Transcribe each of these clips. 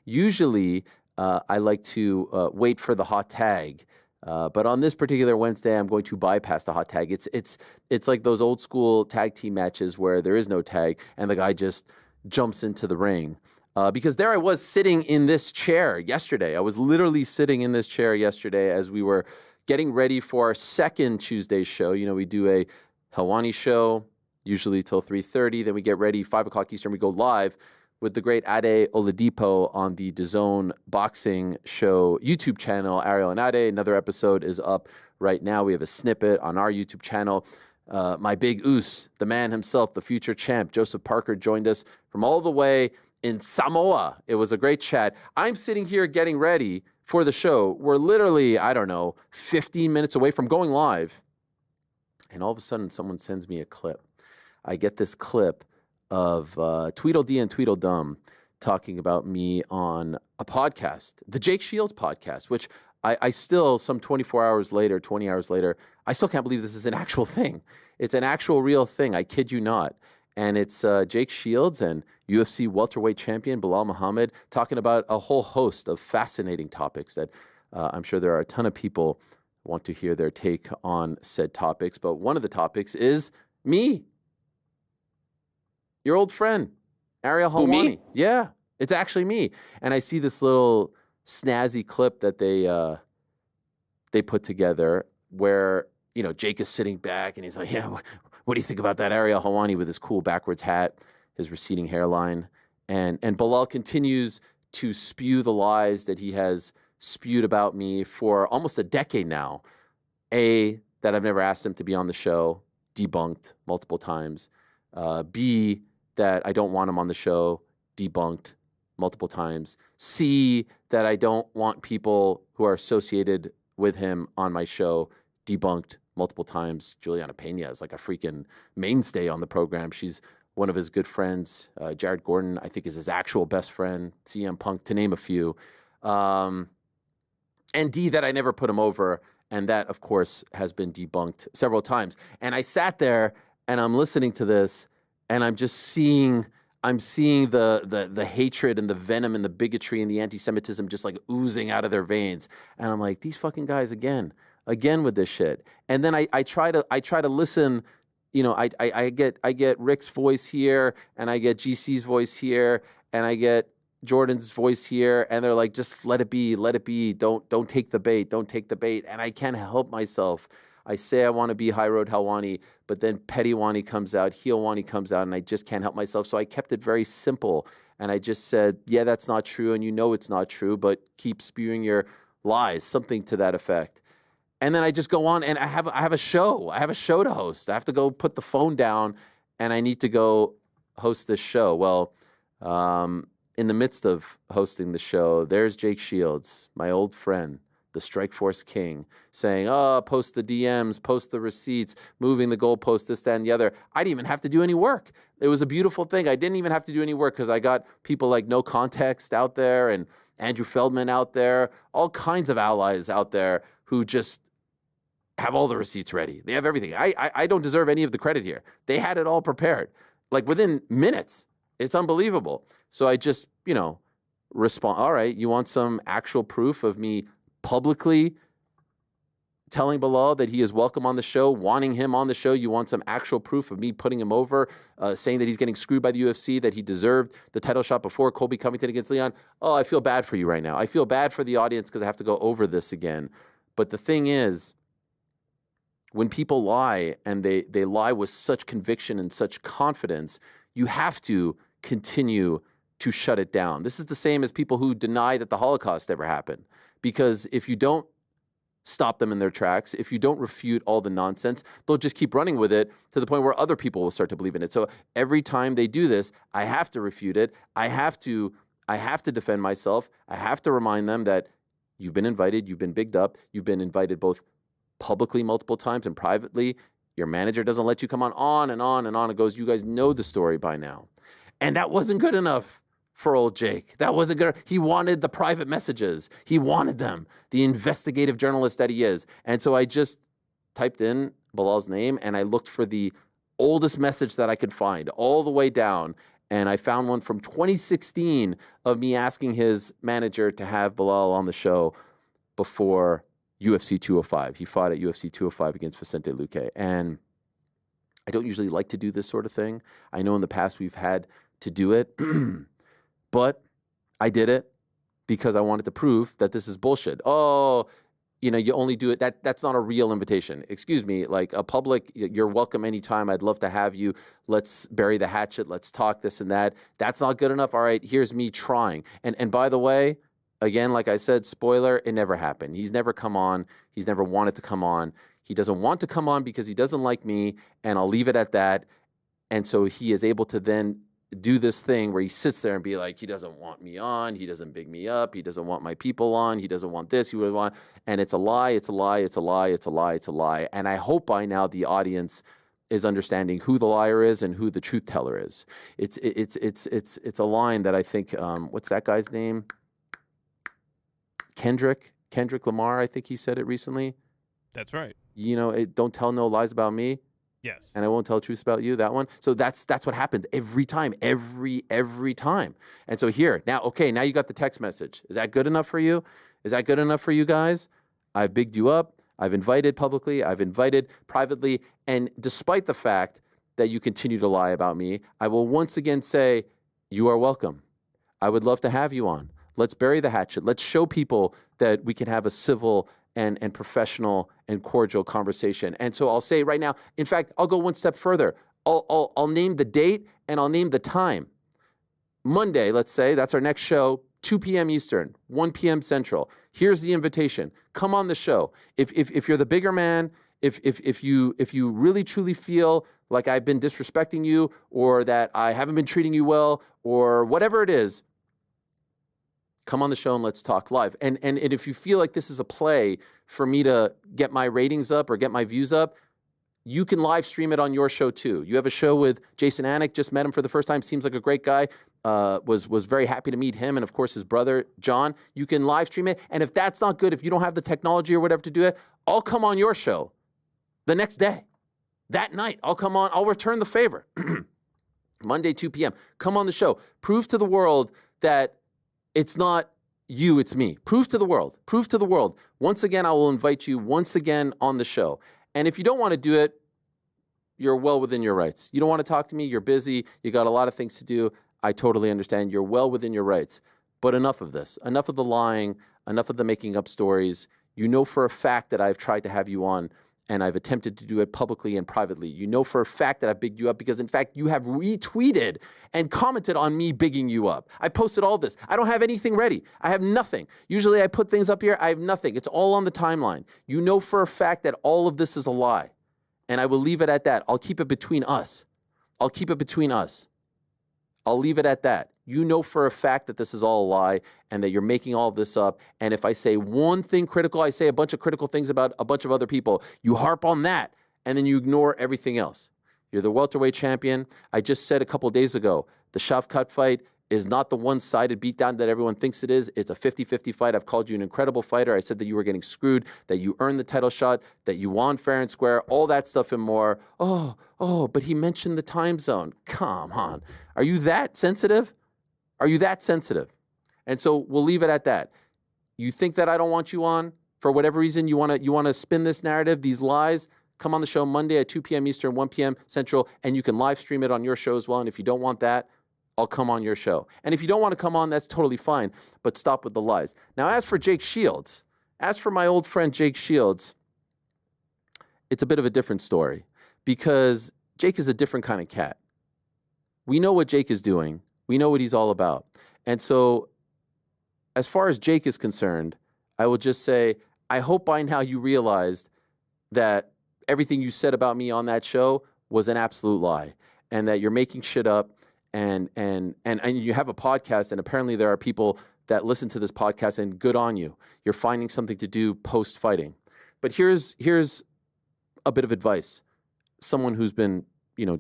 Usually, I like to wait for the hot tag. But on this particular Wednesday, I'm going to bypass the hot tag. It's like those old school tag team matches where there is no tag and the guy just jumps into the ring. Because there I was sitting in this chair yesterday. I was literally sitting in this chair yesterday as we were getting ready for our second Tuesday show. You know, we do a Helwani show, usually till 3:30. Then we get ready, 5 o'clock Eastern, we go live with the great Ade Oladipo on the DAZN boxing show YouTube channel, Ariel and Ade. Another episode is up right now. We have a snippet on our YouTube channel. My big oos, the man himself, the future champ, Joseph Parker, joined us from all the way in Samoa. It was a great chat. I'm sitting here getting ready for the show. We're literally, 15 minutes away from going live. And all of a sudden, someone sends me a clip. I get this clip of Tweedledee and Tweedledum talking about me on a podcast, the Jake Shields podcast, which I still, some 24 hours later, 20 hours later, I still can't believe this is an actual thing. It's an actual real thing. I kid you not. And it's Jake Shields and UFC welterweight champion Belal Muhammad talking about a whole host of fascinating topics that I'm sure there are a ton of people want to hear their take on said topics. But one of the topics is me, your old friend, Ariel Helwani. Me? Yeah, it's actually me. And I see this little snazzy clip that they put together where, you know, Jake is sitting back and he's like, yeah, what do you think about that Ariel Helwani with his cool backwards hat, his receding hairline? And Belal continues to spew the lies that he has spewed about me for almost a decade now. A, that I've never asked him to be on the show, debunked multiple times. B, that I don't want him on the show, debunked multiple times. C, that I don't want people who are associated with him on my show, debunked multiple times. Juliana Pena is like a freaking mainstay on the program. She's one of his good friends. Jared Gordon, I think, is his actual best friend. CM Punk, to name a few. And D, that I never put him over. And that, of course, has been debunked several times. And I sat there and I'm listening to this and I'm just seeing the hatred and the venom and the bigotry and the anti-Semitism just like oozing out of their veins. And I'm like, these fucking guys again with this shit. And then I try to listen, you know, I get Rick's voice here and I get GC's voice here and I get Jordan's voice here, and they're like, just let it be, don't take the bait. And I can't help myself. I say I want to be High Road Helwani, but then Petty Wani comes out, Heel Wani comes out, and I just can't help myself. So I kept it very simple, and I just said, yeah, that's not true, and you know it's not true, but keep spewing your lies, something to that effect. And then I just go on, and I have a show. I have a show to host. I have to go put the phone down, and I need to go host this show. Well, in the midst of hosting the show, there's Jake Shields, my old friend, the Strikeforce King, saying, oh, post the DMs, post the receipts, moving the goalpost, this, that, and the other. I didn't even have to do any work. It was a beautiful thing. I didn't even have to do any work because I got people like No Context out there and Andrew Feldman out there, all kinds of allies out there who just have all the receipts ready. They have everything. I don't deserve any of the credit here. They had it all prepared, like within minutes. It's unbelievable. So I just, you know, respond. All right, you want some actual proof of me publicly telling Belal that he is welcome on the show, wanting him on the show? You want some actual proof of me putting him over, saying that he's getting screwed by the UFC, that he deserved the title shot before Colby Covington against Leon? Oh, I feel bad for you right now. I feel bad for the audience because I have to go over this again. But the thing is, when people lie and they lie with such conviction and such confidence, you have to continue to shut it down. This is the same as people who deny that the Holocaust ever happened. Because if you don't stop them in their tracks, if you don't refute all the nonsense, they'll just keep running with it to the point where other people will start to believe in it. So every time they do this, I have to refute it. I have to defend myself. I have to remind them that you've been invited, you've been bigged up, you've been invited both publicly multiple times and privately. Your manager doesn't let you come on and on and on. It goes, you guys know the story by now. And that wasn't good enough for old Jake. That wasn't good. He wanted the private messages. He wanted them, the investigative journalist that he is. And so I just typed in Belal's name and I looked for the oldest message that I could find all the way down. And I found one from 2016 of me asking his manager to have Belal on the show before UFC 205. He fought at UFC 205 against Vicente Luque. And I don't usually like to do this sort of thing. I know in the past we've had to do it, but I did it because I wanted to prove that this is bullshit. Oh, you only do it. That's not a real invitation. Excuse me, like a public, you're welcome anytime. I'd love to have you. Let's bury the hatchet. Let's talk this and that. That's not good enough. All right, here's me trying. And by the way, again, like I said, spoiler, it never happened. He's never come on. He's never wanted to come on. He doesn't want to come on because he doesn't like me, and I'll leave it at that. And so he is able to then do this thing where he sits there and be like, he doesn't want me on, he doesn't big me up, he doesn't want my people on, he doesn't want this, he would want, and it's a lie, it's a lie, it's a lie, it's a lie, it's a lie. And I hope by now the audience is understanding who the liar is and who the truth teller is. It's a line that I think, what's that guy's name? Kendrick Lamar, I think he said it recently. That's right. Don't tell no lies about me. Yes. And I won't tell truths about you, that one. So that's what happens every time, every time. And so here, now you got the text message. Is that good enough for you? Is that good enough for you guys? I've bigged you up. I've invited publicly. I've invited privately. And despite the fact that you continue to lie about me, I will once again say, you are welcome. I would love to have you on. Let's bury the hatchet. Let's show people that we can have a civil and professional and cordial conversation. And so I'll say right now, in fact, I'll go one step further. I'll name the date and I'll name the time. Monday, let's say, that's our next show, 2 p.m. Eastern, 1 p.m. Central. Here's the invitation. Come on the show. If you're the bigger man, if you really truly feel like I've been disrespecting you or that I haven't been treating you well or whatever it is, come on the show and let's talk live. And if you feel like this is a play for me to get my ratings up or get my views up, you can live stream it on your show too. You have a show with Jason Anik, just met him for the first time, seems like a great guy, was very happy to meet him, and of course his brother, John. You can live stream it, and if that's not good, if you don't have the technology or whatever to do it, I'll come on your show the next day. That night, I'll come on, I'll return the favor. Monday, 2 p.m. Come on the show. Prove to the world that it's not you, it's me. Prove to the world. Prove to the world. Once again, I will invite you once again on the show. And if you don't want to do it, you're well within your rights. You don't want to talk to me, you're busy, you got a lot of things to do. I totally understand. You're well within your rights. But enough of this. Enough of the lying, enough of the making up stories. You know for a fact that I've tried to have you on, and I've attempted to do it publicly and privately. You know for a fact that I bigged you up because, in fact, you have retweeted and commented on me bigging you up. I posted all this. I don't have anything ready. I have nothing. Usually I put things up here. I have nothing. It's all on the timeline. You know for a fact that all of this is a lie, and I will leave it at that. I'll keep it between us. I'll keep it between us. I'll leave it at that. You know for a fact that this is all a lie and that you're making all of this up. And if I say one thing critical, I say a bunch of critical things about a bunch of other people. You harp on that, and then you ignore everything else. You're the welterweight champion. I just said a couple of days ago, the Shavkat fight is not the one-sided beatdown that everyone thinks it is. It's a 50-50 fight. I've called you an incredible fighter. I said that you were getting screwed, that you earned the title shot, that you won fair and square, all that stuff and more. Oh, but he mentioned the time zone. Come on. Are you that sensitive? Are you that sensitive? And so we'll leave it at that. You think that I don't want you on for whatever reason, you want to spin this narrative, these lies, come on the show Monday at 2 p.m. Eastern, 1 p.m. Central, and you can live stream it on your show as well. And if you don't want that, I'll come on your show. And if you don't want to come on, that's totally fine, but stop with the lies. Now, as for Jake Shields, as for my old friend Jake Shields, it's a bit of a different story because Jake is a different kind of cat. We know what Jake is doing. We know what he's all about. And so as far as Jake is concerned, I will just say, I hope by now you realized that everything you said about me on that show was an absolute lie and that you're making shit up. And you have a podcast, and apparently there are people that listen to this podcast, and good on you. You're finding something to do post-fighting. But here's a bit of advice. Someone who's been,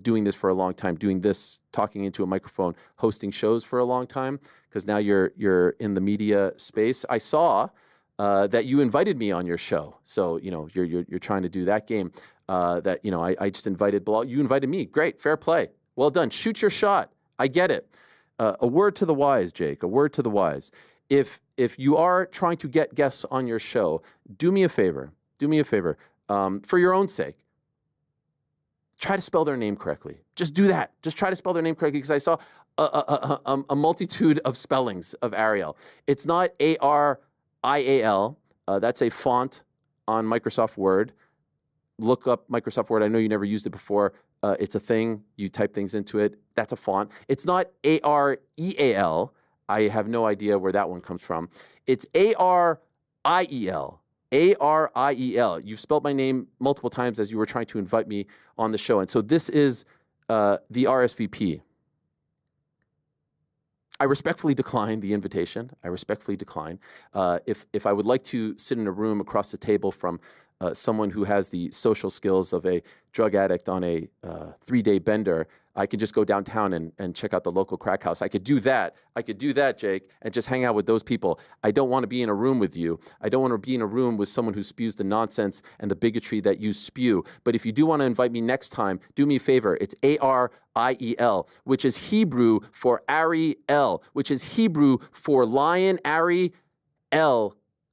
doing this for a long time, doing this, talking into a microphone, hosting shows for a long time, because now you're in the media space. I saw that you invited me on your show. So, you're trying to do that game. I just invited Belal. You invited me. Great, fair play. Well done. Shoot your shot. I get it. A word to the wise, Jake, a word to the wise. If you are trying to get guests on your show, do me a favor. Do me a favor. For your own sake, try to spell their name correctly. Just do that. Just try to spell their name correctly, because I saw a multitude of spellings of Ariel. It's not Arial. That's a font on Microsoft Word. Look up Microsoft Word. I know you never used it before. It's a thing. You type things into it. That's a font. It's not Areal. I have no idea where that one comes from. It's Ariel. Ariel. You've spelled my name multiple times as you were trying to invite me on the show. And so this is the RSVP. I respectfully decline the invitation. I respectfully decline. If I would like to sit in a room across the table from someone who has the social skills of a drug addict on a 3-day bender, I could just go downtown and check out the local crack house. I could do that. I could do that, Jake, and just hang out with those people. I don't want to be in a room with you. I don't want to be in a room with someone who spews the nonsense and the bigotry that you spew. But if you do want to invite me next time, do me a favor. It's Ariel, which is Hebrew for Ariel, which is Hebrew for lion, Ariel,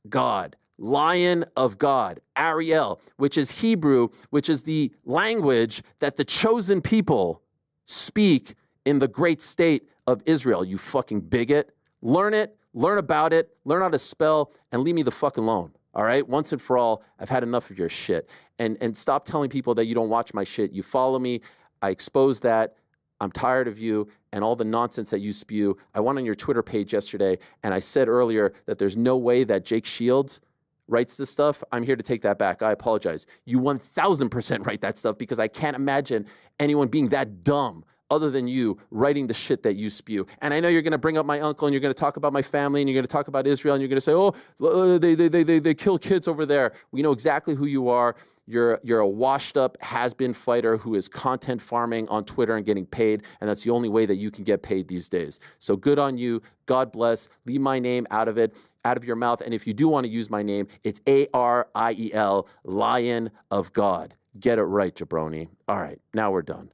God. Lion of God, Ariel, which is Hebrew, which is the language that the chosen people speak in the great state of Israel. You fucking bigot. Learn it, learn about it, learn how to spell, and leave me the fuck alone. All right? Once and for all, I've had enough of your shit. And stop telling people that you don't watch my shit. You follow me. I expose that. I'm tired of you and all the nonsense that you spew. I went on your Twitter page yesterday, and I said earlier that there's no way that Jake Shields writes this stuff. I'm here to take that back. I apologize. You 1000% write that stuff, because I can't imagine anyone being that dumb other than you writing the shit that you spew. And I know you're going to bring up my uncle, and you're going to talk about my family, and you're going to talk about Israel, and you're going to say, oh, they kill kids over there. We know exactly who you are. You're a washed up has-been fighter who is content farming on Twitter and getting paid, and that's the only way that you can get paid these days. So good on you. God bless. Leave my name out of it, out of your mouth. And if you do want to use my name, it's Ariel, Lion of God. Get it right, jabroni. All right, now we're done.